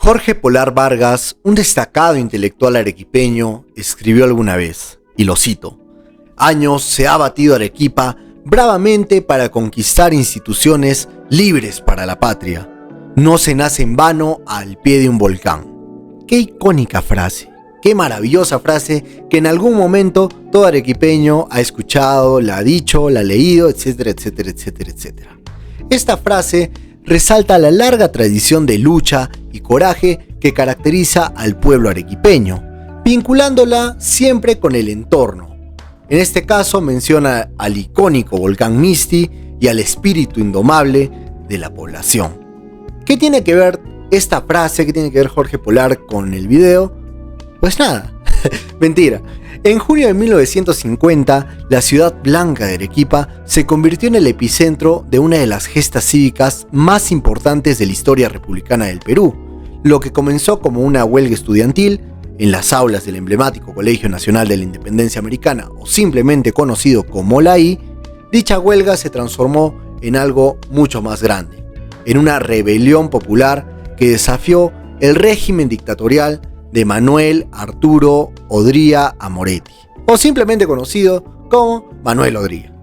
Jorge Polar Vargas, un destacado intelectual arequipeño, escribió alguna vez, y lo cito: "Años se ha batido Arequipa bravamente para conquistar instituciones libres para la patria. No se nace en vano al pie de un volcán". Qué icónica frase, qué maravillosa frase que en algún momento todo arequipeño ha escuchado, la ha dicho, la ha leído, etcétera, etcétera, etcétera, etcétera. Esta frase resalta la larga tradición de lucha y coraje que caracteriza al pueblo arequipeño, vinculándola siempre con el entorno. En este caso menciona al icónico volcán Misti y al espíritu indomable de la población. ¿Qué tiene que ver esta frase, qué tiene que ver Jorge Polar con el video? Pues nada, mentira. En junio de 1950, la ciudad blanca de Arequipa se convirtió en el epicentro de una de las gestas cívicas más importantes de la historia republicana del Perú. Lo que comenzó como una huelga estudiantil en las aulas del emblemático Colegio Nacional de la Independencia Americana, o simplemente conocido como la I, dicha huelga se transformó en algo mucho más grande, en una rebelión popular que desafió el régimen dictatorial de Manuel Arturo Odría Amoretti, o simplemente conocido como Manuel Odría.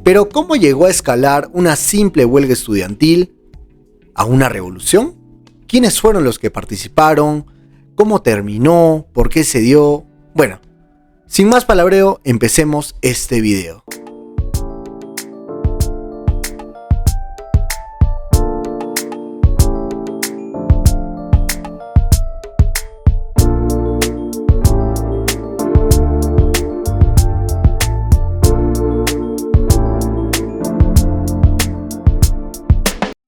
Pero ¿cómo llegó a escalar una simple huelga estudiantil a una revolución? ¿Quiénes fueron los que participaron? ¿Cómo terminó? ¿Por qué se dio? Bueno, sin más palabreo, empecemos este video.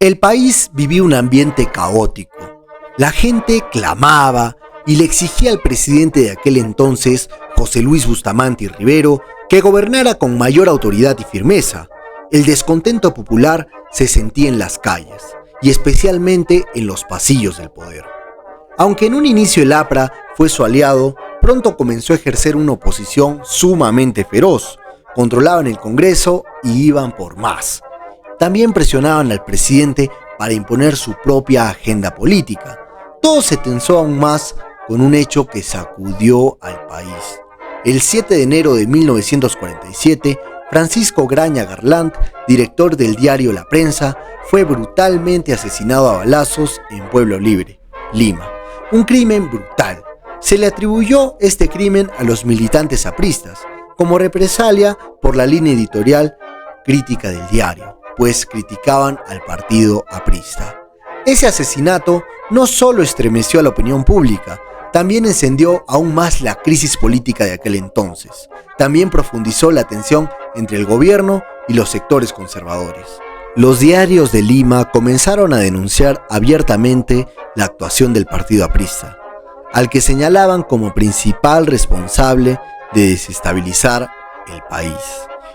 El país vivía un ambiente caótico. La gente clamaba y le exigía al presidente de aquel entonces, José Luis Bustamante Rivero, que gobernara con mayor autoridad y firmeza. El descontento popular se sentía en las calles, y especialmente en los pasillos del poder. Aunque en un inicio el APRA fue su aliado, pronto comenzó a ejercer una oposición sumamente feroz. Controlaban el Congreso y iban por más. También presionaban al presidente para imponer su propia agenda política. Todo se tensó aún más con un hecho que sacudió al país. El 7 de enero de 1947, Francisco Graña Garland, director del diario La Prensa, fue brutalmente asesinado a balazos en Pueblo Libre, Lima. Un crimen brutal. Se le atribuyó este crimen a los militantes apristas, como represalia por la línea editorial crítica del diario, pues criticaban al partido aprista. Ese asesinato no solo estremeció a la opinión pública, también encendió aún más la crisis política de aquel entonces. También profundizó la tensión entre el gobierno y los sectores conservadores. Los diarios de Lima comenzaron a denunciar abiertamente la actuación del partido aprista, al que señalaban como principal responsable de desestabilizar el país.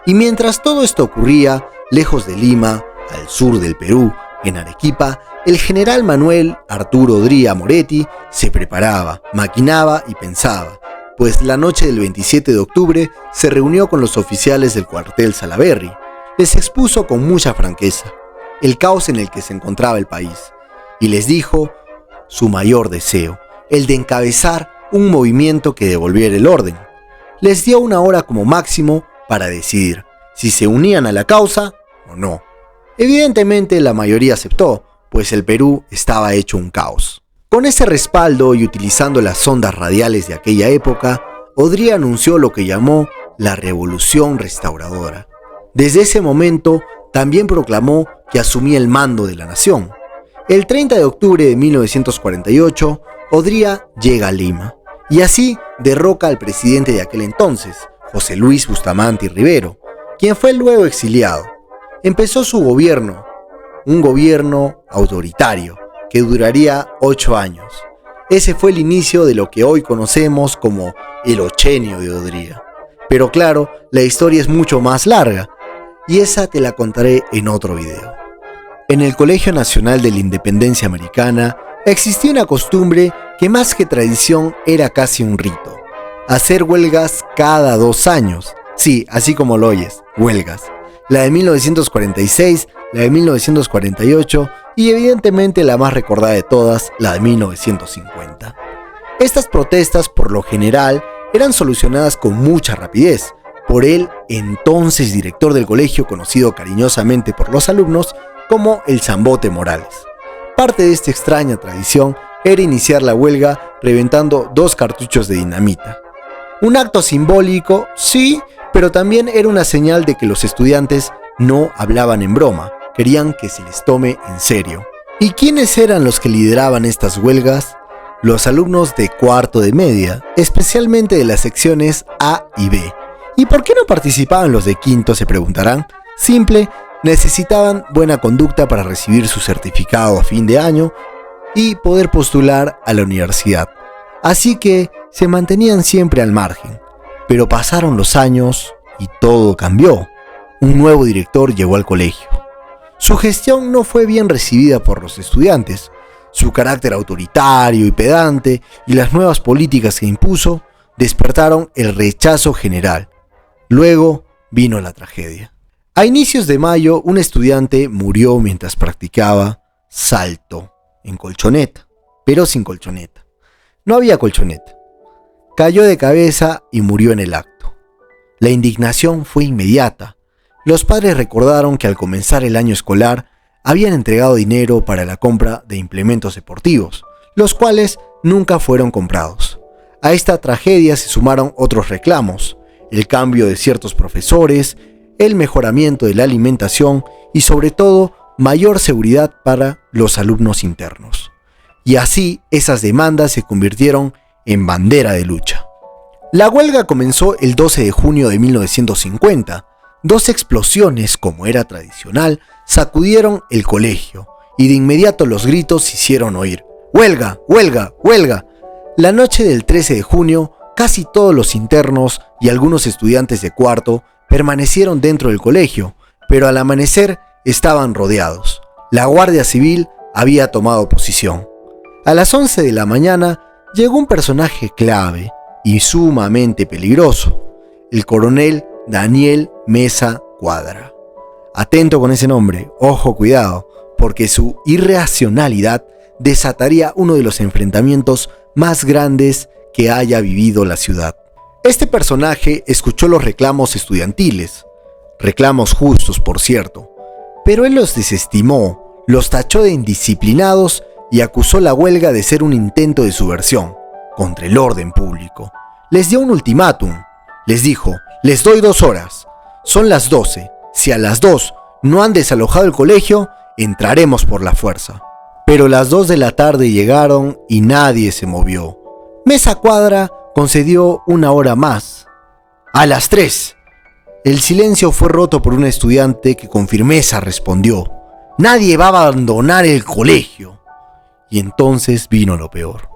Y mientras todo esto ocurría, lejos de Lima, al sur del Perú, en Arequipa, el general Manuel Arturo Odría Amoretti se preparaba, maquinaba y pensaba, pues la noche del 27 de octubre se reunió con los oficiales del cuartel Salaberry. Les expuso con mucha franqueza el caos en el que se encontraba el país y les dijo su mayor deseo, el de encabezar un movimiento que devolviera el orden. Les dio una hora como máximo para decidir si se unían a la causa o no. Evidentemente la mayoría aceptó, pues el Perú estaba hecho un caos. Con ese respaldo y utilizando las ondas radiales de aquella época, Odría anunció lo que llamó la Revolución Restauradora. Desde ese momento también proclamó que asumía el mando de la nación. El 30 de octubre de 1948, Odría llega a Lima y así derroca al presidente de aquel entonces, José Luis Bustamante Rivero, quien fue luego exiliado. Empezó su gobierno, un gobierno autoritario que duraría 8 años. Ese fue el inicio de lo que hoy conocemos como el ochenio de Odría. Pero claro, la historia es mucho más larga y esa te la contaré en otro video. En el Colegio Nacional de la Independencia Americana existía una costumbre que más que tradición era casi un rito: hacer huelgas cada 2 años. Sí, así como lo oyes, huelgas. La de 1946, la de 1948 y evidentemente la más recordada de todas, la de 1950. Estas protestas, por lo general, eran solucionadas con mucha rapidez por el entonces director del colegio, conocido cariñosamente por los alumnos como el Zambote Morales. Parte de esta extraña tradición era iniciar la huelga reventando 2 cartuchos de dinamita. Un acto simbólico, sí, pero también era una señal de que los estudiantes no hablaban en broma, querían que se les tome en serio. ¿Y quiénes eran los que lideraban estas huelgas? Los alumnos de cuarto de media, especialmente de las secciones A y B. ¿Y por qué no participaban los de quinto?, se preguntarán. Simple, necesitaban buena conducta para recibir su certificado a fin de año y poder postular a la universidad. Así que se mantenían siempre al margen. Pero pasaron los años y todo cambió. Un nuevo director llegó al colegio. Su gestión no fue bien recibida por los estudiantes. Su carácter autoritario y pedante y las nuevas políticas que impuso despertaron el rechazo general. Luego vino la tragedia. A inicios de mayo, un estudiante murió mientras practicaba salto en colchoneta, pero sin colchoneta. No había colchoneta. Cayó de cabeza y murió en el acto. La indignación fue inmediata. Los padres recordaron que al comenzar el año escolar habían entregado dinero para la compra de implementos deportivos, los cuales nunca fueron comprados. A esta tragedia se sumaron otros reclamos: el cambio de ciertos profesores, el mejoramiento de la alimentación y sobre todo mayor seguridad para los alumnos internos. Y así esas demandas se convirtieron en bandera de lucha. La huelga comenzó el 12 de junio de 1950. 2 explosiones, como era tradicional, sacudieron el colegio y de inmediato los gritos se hicieron oír: ¡Huelga! ¡Huelga! ¡Huelga! La noche del 13 de junio, casi todos los internos y algunos estudiantes de cuarto permanecieron dentro del colegio, pero al amanecer estaban rodeados. La Guardia Civil había tomado posición. A las 11 de la mañana llegó un personaje clave y sumamente peligroso: el coronel Daniel Mesa Cuadra. Atento con ese nombre, ojo, cuidado, porque su irracionalidad desataría uno de los enfrentamientos más grandes que haya vivido la ciudad. Este personaje escuchó los reclamos estudiantiles, reclamos justos por cierto, pero él los desestimó, los tachó de indisciplinados y acusó la huelga de ser un intento de subversión contra el orden público. Les dio un ultimátum, les dijo: les doy 2 horas, son las 12, si a las 2 no han desalojado el colegio, entraremos por la fuerza. Pero las 2 de la tarde llegaron y nadie se movió. Mesa Cuadra concedió 1 hora más. A las 3. El silencio fue roto por un estudiante que con firmeza respondió: nadie va a abandonar el colegio. Y entonces vino lo peor.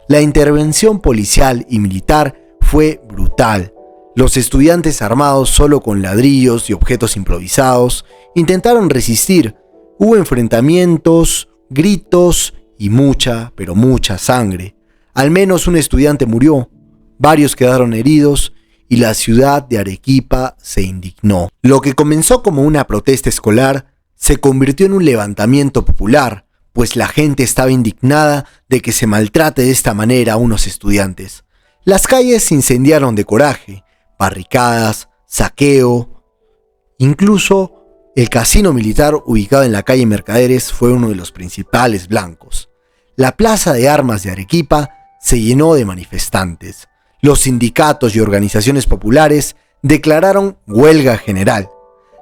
La intervención policial y militar fue brutal. Los estudiantes, armados solo con ladrillos y objetos improvisados, intentaron resistir. Hubo enfrentamientos, gritos y mucha, pero mucha sangre. Al menos un estudiante murió, varios quedaron heridos y la ciudad de Arequipa se indignó. Lo que comenzó como una protesta escolar se convirtió en un levantamiento popular, pues la gente estaba indignada de que se maltrate de esta manera a unos estudiantes. Las calles se incendiaron de coraje, barricadas, saqueo. Incluso el casino militar ubicado en la calle Mercaderes fue uno de los principales blancos. La plaza de armas de Arequipa se llenó de manifestantes. Los sindicatos y organizaciones populares declararon huelga general.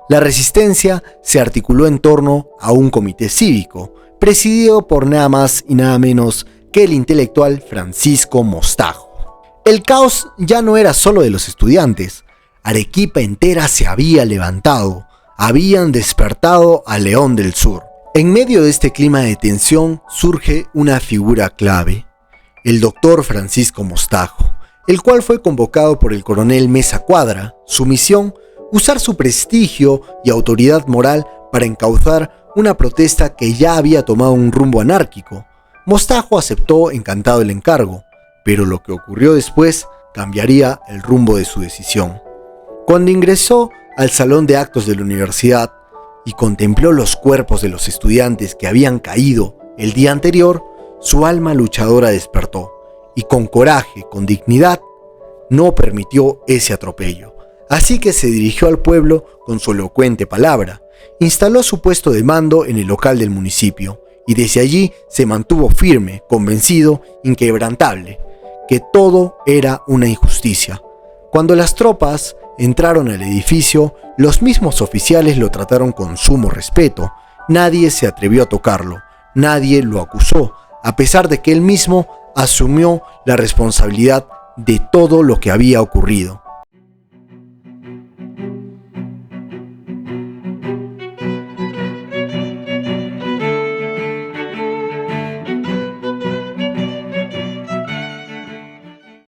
La resistencia se articuló en torno a un comité cívico, presidido por nada más y nada menos que el intelectual Francisco Mostajo. El caos ya no era solo de los estudiantes. Arequipa entera se había levantado, habían despertado al León del Sur. En medio de este clima de tensión surge una figura clave: el doctor Francisco Mostajo, el cual fue convocado por el coronel Mesa Cuadra. Su misión: usar su prestigio y autoridad moral para encauzar una protesta que ya había tomado un rumbo anárquico. Mostajo aceptó encantado el encargo, pero lo que ocurrió después cambiaría el rumbo de su decisión. Cuando ingresó al salón de actos de la universidad y contempló los cuerpos de los estudiantes que habían caído el día anterior, su alma luchadora despertó y con coraje, con dignidad, no permitió ese atropello. Así que se dirigió al pueblo con su elocuente palabra, instaló su puesto de mando en el local del municipio y desde allí se mantuvo firme, convencido, inquebrantable, que todo era una injusticia. Cuando las tropas entraron al edificio, los mismos oficiales lo trataron con sumo respeto. Nadie se atrevió a tocarlo, nadie lo acusó, a pesar de que él mismo asumió la responsabilidad de todo lo que había ocurrido.